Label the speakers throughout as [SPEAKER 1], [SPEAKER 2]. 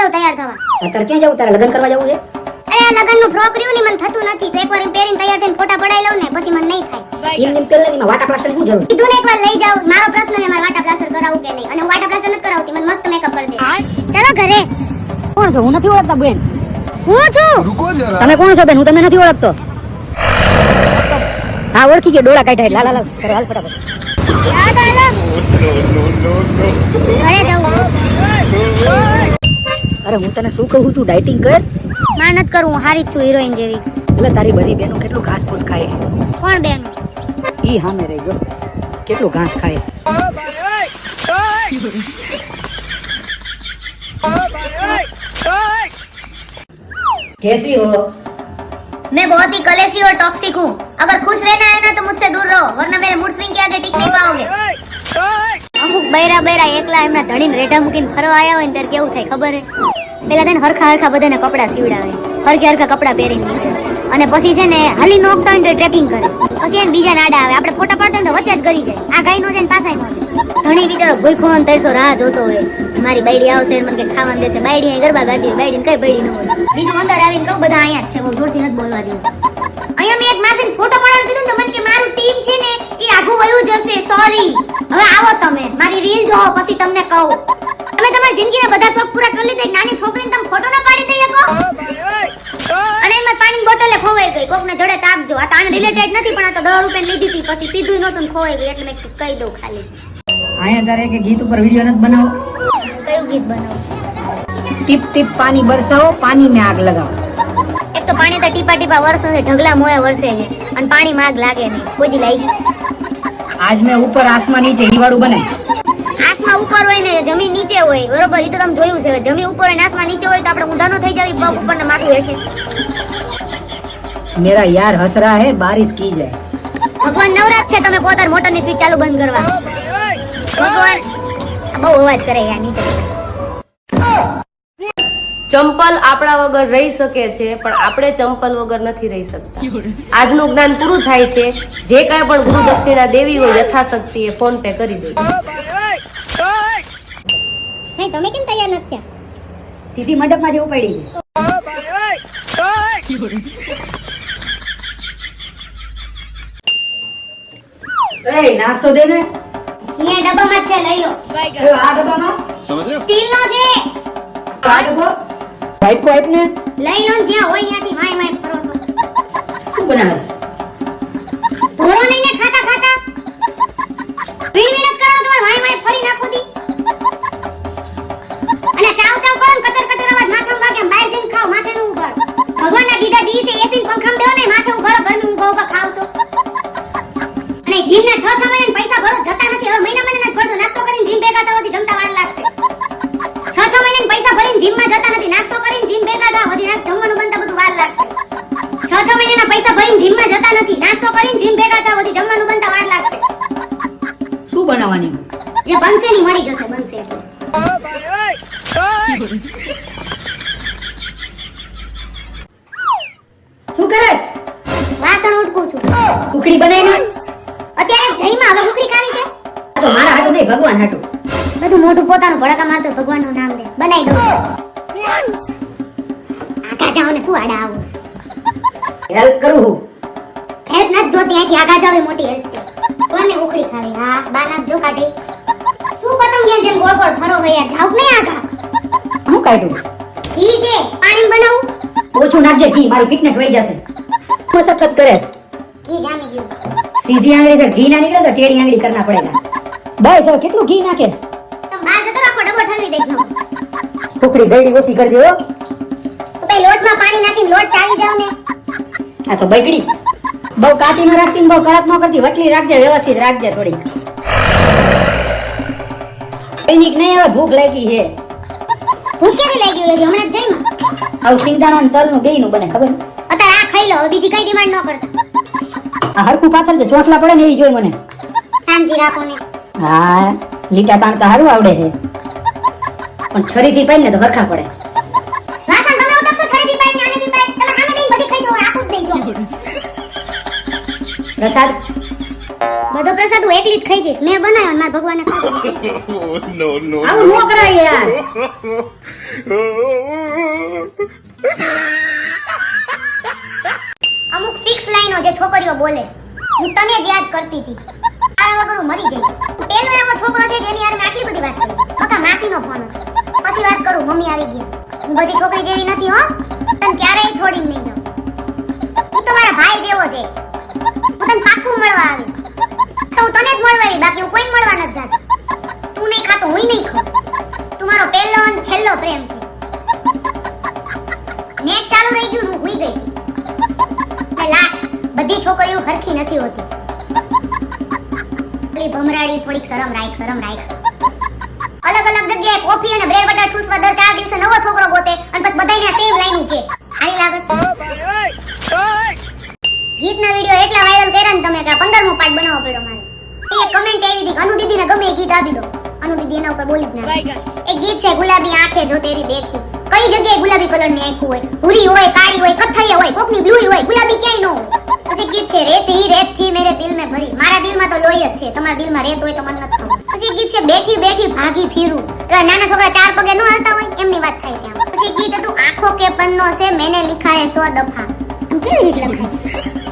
[SPEAKER 1] જાવ તૈયાર થવા.
[SPEAKER 2] અત્યારે ક્યાં જવું તારે લગ્ન કરવા જવું છે?
[SPEAKER 1] અરે આ લગનનું ફ્રોક રહ્યું ને મને થતું નથી તો એકવાર પહેરીને તૈયાર થઈને ફોટા પડાઈ લઉં ને પછી મને નહીં થાય.
[SPEAKER 2] એમ પેલા ની વાટા પ્લાસ્ટર ની શું જરૂર?
[SPEAKER 1] કીધું ને એકવાર લઈ જાવ. મારો પ્રશ્ન છે મારે વાટા પ્લાસ્ટર કરાવું કે નહીં અને હું વાટા પ્લાસ્ટર નથી કરાવતી મને મસ્ત મેકઅપ કરી દે. ચાલો ઘરે.
[SPEAKER 2] કોણ છો? હું નથી ઓળખતા બેન.
[SPEAKER 1] હું છું.
[SPEAKER 3] रुको जरा
[SPEAKER 2] તમે કોણ છો બેન? હું તમને નથી ઓળખતો. હા ઓળખી ગયો. ડોળા કાઢ્યા લાલ લાલ કરો હાલ ફટાફટ.
[SPEAKER 1] યાદ આલો. ઘરે જાઉં.
[SPEAKER 2] અરે હું તને શું કહું તું ડાયટિંગ કર.
[SPEAKER 1] માં નથી કરું હું હારી જ છું હિરોઈન જેવી.
[SPEAKER 2] એટલે તારી બધી બેનો કેટલું ઘાસ ફૂસ ખાય.
[SPEAKER 1] કોણ બેન?
[SPEAKER 2] ઈ સામે રહી ગયો. કેટલું ઘાસ ખાય. कैसी हो?
[SPEAKER 1] मैं बहुत ही कलेशी और टॉक्सिक हूँ. अगर खुश रहना है ना तो मुझसे दूर रहो वरना मेरे मूड स्विंग के आगे टिक नहीं पाओगे. અમુક બૈરા બૈરા એકલા એમના ધણીને રેઢા મૂકીને ફરવા આવ્યા હોય ને ત્યારે કેવું થાય ખબર હે? પેલા તેને હરખા હરખા બધાને કપડા સીવડાવે, હરખે હરખા કપડા પહેરીને અને પછી છે ને હાલી નોખતા હોય ને ટ્રેકિંગ કરે, પછી એને બીજા નાડા આવે, આપણે ફોટા પાડતા હોય તો વચ્ચે જ કરી જાય. આ ગાય નો જાય ને પાછા નો જાય. ધણી બિચારો ભૂખો ને તરસો રાહ જોતો હોય મારી બાયડી આવશે મને કે ખાવાનું દેશે. બાયડી અહીં ગરબા ગાતી હોય, બાયડીને કઈ બાયડી ન હોય. બીજું અંદર આવીને કહું બધા અહીંયા જ છે, બહુ જોરથી નથી બોલવા જેવું. અહીંયા મેં એક માસીને ફોટો પાડવાનું કીધું ને તો મને કે મારું ટીમ છે ને એ આઘું વયું જશે, સોરી. હવે આવો તમે મારી રીલ જોવો પછી તમને કહું. તમે તમારી જિંદગીના બધા શોખ પૂરા કરી લીધા. એક નાની છોકરીને તમે ફોટો ના પાડી દઈ શકો અને એમાં પાણીની બોટલે ખોવાઈ ગઈ. કોકને જડે તાપજો. આ તો આને રિલેટેડ નથી પણ આ તો 10 રૂપિયા લીધી હતી પછી પીધું નહોતું ને ખોવાઈ ગઈ એટલે મેં કહી દઉં ખાલી.
[SPEAKER 2] આયા તારે કે ગીત ઉપર વિડિયો નથી બનાવો.
[SPEAKER 1] કયું ગીત બનાવું?
[SPEAKER 2] ટીપ ટીપ પાણી બરસાવો પાણી में आग लगाओ.
[SPEAKER 1] એક તો પાણી તો ટીપા ટીપા વરસે છે, ઢગલા મોયા વરસે છે અને પાણીમાં આગ લાગે નહીં. કોઈ દી લાગી?
[SPEAKER 2] आज मैं ऊपर आसमान नीचे हिवाड़ू बने.
[SPEAKER 1] આસમાન ઉપર હોય ને જમીન નીચે હોય, બરોબર? એ તો તમે જોયું છે. જમીન ઉપર અને આસમાન નીચે હોય તો આપણે ઊંધા નો થઈ જાવી પગ ઉપર ને માથું હેઠે.
[SPEAKER 2] मेरा यार हंस रहा है बारिश की जाए.
[SPEAKER 1] ભગવાન નવરાત છે તમે પોતાની મોટરની સ્વિચ ચાલુ બંધ કરવા. ભગવાન આ બહુ અવાજ કરે યાર નીચે.
[SPEAKER 4] ચંપલ આપણા વગર રહી શકે છે પણ આપણે ચંપલ વગર નથી રહી શકતા. આજનું જ્ઞાન પૂરું થાય છે. જે કાંઈ પણ ગુરુ દક્ષિણા દેવી હોય યથાશક્તિ એ ફોન પે કરી દે.
[SPEAKER 1] નહીં તમે કેમ તૈયાર નથી થયા?
[SPEAKER 2] સીધી મંડપમાં જેવું પડી છે. એ નાસ્તો દે ને.
[SPEAKER 1] અહીંયા ડબ્બામાં જ છે, લઈ લો.
[SPEAKER 2] એ આ ડબ્બામાં
[SPEAKER 3] समझ रहे हो
[SPEAKER 1] સ્ટીલનો છે.
[SPEAKER 2] આ ડબ્બો વાઈટ કો આપ ને
[SPEAKER 1] લઈ લો ને જ્યાં હોય ત્યાંથી વાય વાય ફરો છો.
[SPEAKER 2] શું બનાવે છે?
[SPEAKER 1] ભોરો નહીં ને ખાતા ખાતા વીણ વીણ જ કરો તમારે વાય વાય ફરી નાખો દી. અને ચાવ ચાવ કરો ને કચર કચર અવાજ માથામાં વાગે એમ બહાર જઈને ખાઓ. માથે નું ઉભર ભગવાનના દીધા દી છે એસી પંખામાં બેહો ને માથે ઉભરો ગરમી ઉભા ઉભા ખાવ છો. અને જીમના 6 મહિના પૈસા ભરો જતા નથી. હવે મહિના મહિના જ ભરજો. નાસ્તો કરીને જીમ ભેગા થવાથી જમતા વાર લાગશે. 6 મહિના પૈસા ભરીને જીમમાં જતા નથી. નાસ્તો કરીને જીમ ભેગા થાવ હજી જમવાનું બનતા બધું વાર લાગશે. 6 મહિનાના પૈસા ભરીને જીમમાં જતા નથી. નાસ્તો કરીને જીમ ભેગા થાવ હજી જમવાનું બનતા વાર લાગશે.
[SPEAKER 2] શું બનાવવાની?
[SPEAKER 1] જે બનશે ની મળી જશે બનશે એટલે.
[SPEAKER 2] શું કરેસ?
[SPEAKER 1] વાસણ ઉટકું છું.
[SPEAKER 2] ઉખડી બનાવી ને.
[SPEAKER 1] અત્યારે જઈમાં હવે ઉખડી ખાવી છે.
[SPEAKER 2] આ તો મારા હાટુ નહીં ભગવાન હાટુ.
[SPEAKER 1] બધું મોઢું પોતાનું ભડકા મારતો ભગવાનનું નામ દે બનાવી દઉં. આખા જાઓને શું આડા આવું છે?
[SPEAKER 2] હેલ્પ કરું હું.
[SPEAKER 1] હેલ્પ નથી જોતી. અહીંથી આખા જાવ એ મોટી હેલ્પ છે. કોને ઉખડી ખાવી? હા બાના જો કાઢી. શું પતંગિયા જેમ ગોળ ગોળ ફરો ભૈયા જાવ નહીં આખા.
[SPEAKER 2] હું કાઢું?
[SPEAKER 1] ઘી છે પાણી બનાવું.
[SPEAKER 2] ઓછું નાખજે ઘી, મારી ફિટનેસ વહી જશે. હું સખત કરેસ.
[SPEAKER 1] ઘી જામી ગયું.
[SPEAKER 2] સીધી આંગળી से घी ना निकले तो टेढ़ी आंगली करना पड़ेगा. बस હવે કેટલું ઘી નાખેસ?
[SPEAKER 1] તમે બહાર જતો રાખો ડબ્બો ઠલવી દેખનો.
[SPEAKER 2] ટુકડી ગળી ઓછી કરજો હો.
[SPEAKER 1] તો ભાઈ લોટમાં પાણી નાખીને લોટ ચાવી જાવ ને.
[SPEAKER 2] આ તો બગડી. બહુ કાચી ન રાખતી ને બહુ કડક ન કરતી, વટલી રાખજે, વ્યવસ્થિત રાખજે થોડીક. પૈનિક નહીં, હવે ભૂખ લાગી છે.
[SPEAKER 1] ભૂખ કેવી લાગી હોય હમણાં જ જઈમાં.
[SPEAKER 2] આવું સિંગદાણા અને તલનું બેયનું બને ખબર?
[SPEAKER 1] અત્યારે આ ખાઈ લો હવે બીજી કઈ ડિમાન્ડ ન કરતા.
[SPEAKER 2] આ હરખું પાથર જે ચોસલા પડે ને એ જોઈ મને.
[SPEAKER 1] શાંતિ રાખો ને.
[SPEAKER 2] હા લીટા તાણતા હારું આવડે છે પણ છરીથી પાઈને ને તો હરખા પડે.
[SPEAKER 1] વાસણ તમે ઉટકશો છરીથી પાઈ નાનેથી પાઈ તમે સામે બેન બધી ખાઈ જો આપું જ નહીં જો.
[SPEAKER 2] પ્રસાદ
[SPEAKER 1] બધો પ્રસાદ હું એકલી જ ખાઈ જઈશ. મેં બનાવ્યો ને મારા ભગવાને ખાધો.
[SPEAKER 2] આવું ન કરાય યાર.
[SPEAKER 1] અમુક ફિક્સ લાઈનો જે છોકરીઓ બોલે, હું તને જ યાદ કરતી હતી. તારા વગર હું મરી જઈશ. પેલો એવો છોકરો છે જેની યાર મેં આટલી બધી વાત કરી. બકા માસીનો ફોન હતો. પછી વાત કરું, મમ્મી આવી ગયા. હું બધી છોકરી જેવી નથી હો. તને ક્યારેય છોડીને નહીં જાઉં. ઈ તો મારા ભાઈ જેવો છે. હું તને પાક્કું મળવા આવીશ. તો હું તને જ મળવા આવી, બાકી હું કોઈને મળવા નથી જાતી. તું નહીં ખાતો હું નહીં ખાઉં. તું મારો પહેલો અને છેલ્લો પ્રેમ છે. નેટ ચાલુ રહી ગયું, હું હુઈ ગઈ. લાસ્ટ, બધી છોકરીઓ હરખી નથી હોતી. પેલી ભમરાડી થોડીક શરમ રાખ. અલગ અલગ જગ્યાએ કોફી અને બ્રેડ બટર ઠૂસવા દર 4 દિવસે નવો છોકરો ગોતે અને પછી બધાયને સેમ લાઈન કે હારી લાગે છે. ગીતના વિડિયો એટલા વાયરલ કર્યા ને તમે કે 15મો પાર્ટ બનાવવો પડ્યો મારે. એક કમેન્ટ આવી હતી, અનુ દીદીને ગમે એ ગીત આપી દો. અનુ દીદી એના ઉપર બોલી જ ના. એક ગીત છે, ગુલાબી આંખે જો તેરી દેખી. કઈ જગ્યાએ ગુલાબી કલરની આંખો હોય, ભૂરી હોય, કાળી હોય, કથ્થૈયા હોય, કોકની બ્લુ હોય, ગુલાબી ક્યાંય ન હોય. પછી ગીત છે, રેત થી મેરે દિલ મેં ભરી. મારા દિલમાં તો લોહી જ છે, તમારા દિલમાં રેત હોય તો મને નથી ખબર. પછી ગીત છે, બેઠી બેઠી ભાગી ફીરું. એટલે નાના છોકરા 4 પગે ન હાલતા હોય એમની વાત થાય છે. પછી ગીત હતું, આંખો કે પન્નો છે મેને લિખા હે 100 દફા. કેવી રીતે લખાય?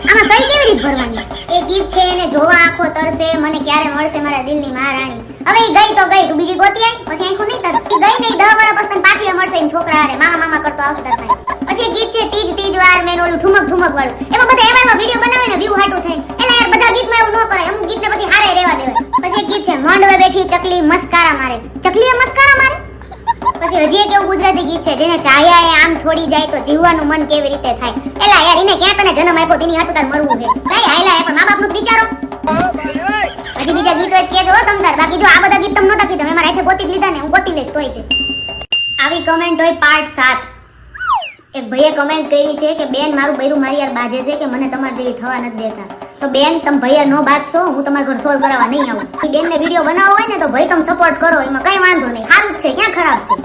[SPEAKER 1] આમાં સહી કેવી રીતે ભરવાની? એ ગીત છે, એને જોવા આંખો તરસે, મને ક્યારે મળશે મારા દિલની મહારાણી. હવે ઈ ગઈ તો ગઈ, તું બીજી ગોતી આવી, પછી આંખો નહીં તરસે. ઈ ગઈ નહીં, 10 વર્ષ પછી તને પાછી મળશે એમ છોકરા હારે મામા કરતો આવશે તાર પાસે. પછી ગીત છે, તીજ વાર મેં ઓલું ઠુમક વાળું. એમાં બધા એવા વિડિયો બનાવે ને વ્યૂ હાટું થાય. એટલે યાર બધા ગીતમાં એવું ન કરાય. અમુક ગીતને પછી હારે રહેવા દેવાય. પછી એક ગીત છે, માંડવે બેઠી ચકલી મસ્કારા મારે. ચકલીએ મસ્કારા મારે? પછી હજી એક એવું ગુજરાતી ગીત છે, જેને ચાહ્યા એ આમ છોડી જાય તો જીવવાનું મન કેવી રીતે થાય. એલા યાર, એને ક્યાં તને જન્મ આપ્યો તેની હાટું તાર મરવું છે. કઈ હાયલા પણ મા બાપનું વિચારો. હજી બીજા ગીતો જ કહેજો તમ તાર. બાકી જો આ બધા ગીત તમ નતા કીધા, મેં મારા હાથે ગોતી જ લીધા ને, હું ગોતી લઈશ તોય તે. આવી કમેન્ટ હોય પાર્ટ 7. એક ભાઈએ કમેન્ટ કરી છે કે બેન મારું બૈરું મારી યાર બાજે છે કે મને તમાર જેવી થવા નથી દેતા. તો બેન તમે ભૈયા નો બાજશો, હું તમારા ઘર સોલ્વ કરાવવા નહીં આવું. એ બેનને વિડિયો બનાવવો હોય ને તો ભાઈ તમે સપોર્ટ કરો, એમાં કઈ વાંધો નહીં. સારું જ છે, ક્યાં ખરાબ છે.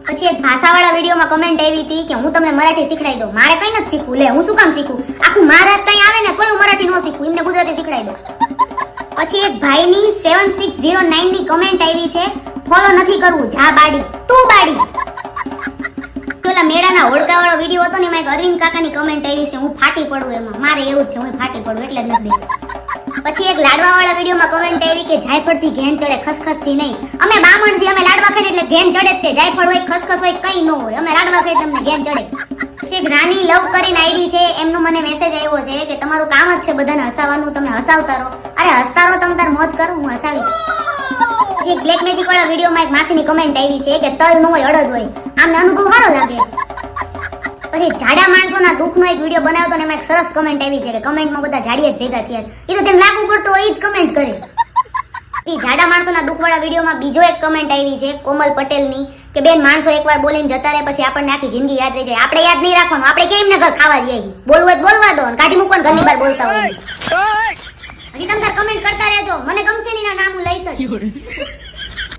[SPEAKER 1] પછી એક ભાષાવાળા વિડિયોમાં કમેન્ટ આવી હતી કે હું તમને મરાઠી શીખડાઈ દઉં. મારે કઈ નથી શીખવું. લે હું શું કામ શીખું? આખું મહારાષ્ટ્ર અહીં આવે ને તોય હું મરાઠી ન શીખું, એમને ગુજરાતી શીખડાઈ દઉં. પછી એક ભાઈની 7609 ની કમેન્ટ આવી છે, ફોલો નથી કરવું, જા બાડી તું બાડી. પેલા મેળાના હોડકાવાળો વિડિયો હતો ને, એમાં એક અરવિંદ કાકાની કમેન્ટ આવી છે, હું ફાટી પડું એમાં. મારે એવું જ છે, હું ફાટી પડું એટલે જ નથી બેઠા. પછી એક લાડવાવાળા વિડિયોમાં કમેન્ટ આવી કે જાયફળથી ઘેન ચડે, ખસખસથી નહીં. અમે બામણ છીએ, અમે લાડવા ખાઈએ એટલે ઘેન ચડે જ તે. જાયફળ હોય, ખસખસ હોય, કંઈ ન હોય, અમે લાડવા ખાઈએ તમને ઘેન ચડે. પછી એક રાની લવ કરીને આઈડી છે, એમનો મને મેસેજ આવ્યો છે કે તમારું કામ જ છે બધાને હસાવવાનું, તમે હસાવતા રહો. અરે હસતા રહો તમે તાર મોજ કરો, હું હસાવીશ. પછી એક બ્લેક મેજિક વાળા વિડિયોમાં એક માસીની કમેન્ટ આવી છે કે તલ ન હોય અડદ હોય. આમને અનુભવ સારો લાગે. પછી જાડા માણસોના દુઃખનો એક વિડિયો બનાવ્યો તો ને, એમાં એક સરસ કમેન્ટ આવી છે કે કમેન્ટમાં બધા જાડિયા જ ભેગા થયા. એ તો જેમ લાગુ પડતો હોય એ જ કમેન્ટ કરે. પછી જાડા માણસોના દુઃખવાળા વિડિયોમાં બીજો એક કમેન્ટ આવી છે કોમલ પટેલની કે બેન માણસો એકવાર બોલીને જતા રહે પછી આપણને આખી જિંદગી યાદ રહી જાય. આપણે યાદ નહીં રાખવાનું, આપણે કેમ ને ઘર ખાવા જઈએ. બોલવું હોય બોલવા દો, કાઢી મૂકવાનું ઘરની બહાર બોલતા હોય. હજી તમે કમેન્ટ કરતા રહેજો, મને ગમશે નહીં, નામ હું લઈશ જ.